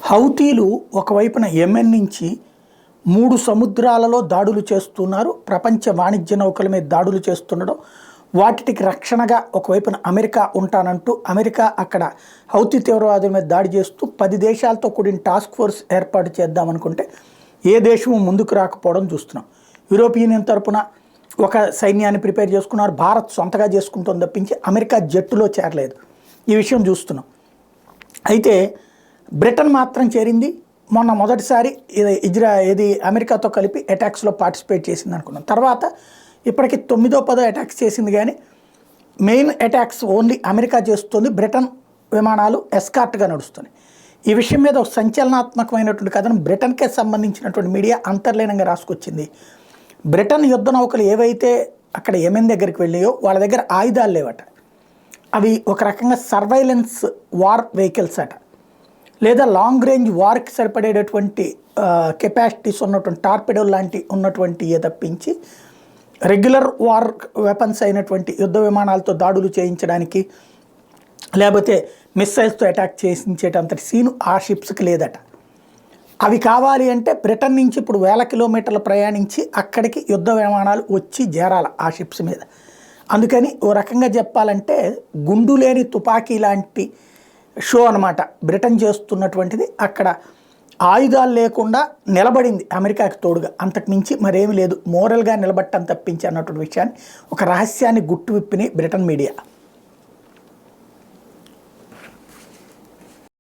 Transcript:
హౌతీలు ఒకవైపున యెమెన్ నుంచి 3 సముద్రాలలో దాడులు చేస్తున్నారు. ప్రపంచ వాణిజ్య నౌకల మీద దాడులు చేస్తుండడం, వాటికి రక్షణగా ఒకవైపున అమెరికా ఉంటానంటూ అమెరికా అక్కడ హౌతీ తీవ్రవాదుల మీద దాడి చేస్తూ 10 దేశాలతో కూడిన టాస్క్ ఫోర్స్ ఏర్పాటు చేద్దామనుకుంటే ఏ దేశము ముందుకు రాకపోవడం చూస్తున్నాం. యూరోపియన్ యూనియన్ తరపున ఒక సైన్యాన్ని ప్రిపేర్ చేసుకున్నారు. భారత్ సొంతగా చేసుకుంటుంది తప్పించి అమెరికా జట్టులో చేరలేదు. ఈ విషయం చూస్తున్నాం. అయితే బ్రిటన్ మాత్రం చేరింది. మొన్న మొదటిసారి అమెరికాతో కలిపి అటాక్స్లో పార్టిసిపేట్ చేసింది అనుకున్నాం. తర్వాత ఇప్పటికి 9వ 10వ అటాక్స్ చేసింది, కానీ మెయిన్ అటాక్స్ ఓన్లీ అమెరికా చేస్తుంది. బ్రిటన్ విమానాలు ఎస్కార్ట్గా నడుస్తున్నాయి. ఈ విషయం మీద ఒక సంచలనాత్మకమైనటువంటి కథను బ్రిటన్కే సంబంధించినటువంటి మీడియా అంతర్లీనంగా రాసుకొచ్చింది. బ్రిటన్ యుద్ధ నౌకలు ఏవైతే అక్కడ యెమెన్ దగ్గరికి వెళ్ళాయో వాళ్ళ దగ్గర ఆయుధాలు లేవట. అవి ఒక రకంగా సర్వైలెన్స్ వార్ వెహికల్స్ అట, లేదా లాంగ్ రేంజ్ వార్కి సరిపడేటటువంటి కెపాసిటీస్ ఉన్నటువంటి టార్పెడోల్ లాంటి ఉన్నటువంటి తప్పించి రెగ్యులర్ వార్ వెపన్స్ అయినటువంటి యుద్ధ విమానాలతో దాడులు చేయించడానికి లేకపోతే మిస్సైల్స్తో అటాక్ చేయించేటంతటి సీను ఆ షిప్స్కి లేదట. అవి కావాలి అంటే బ్రిటన్ నుంచి ఇప్పుడు 1000 కిలోమీటర్లు ప్రయాణించి అక్కడికి యుద్ధ విమానాలు వచ్చి చేరాలి ఆ షిప్స్ మీద. అందుకని ఓ రకంగా చెప్పాలంటే గుండు లేని తుపాకీ లాంటి షో అనమాట బ్రిటన్ చేస్తున్నటువంటిది. అక్కడ ఆయుధాలు లేకుండా నిలబడింది అమెరికాకి తోడుగా, అంతకుమించి మరేమి లేదు. మోరల్గా నిలబట్టని తప్పించి అన్నటువంటి విషయాన్ని, ఒక రహస్యాన్ని గుట్టు విప్పిని బ్రిటన్ మీడియా.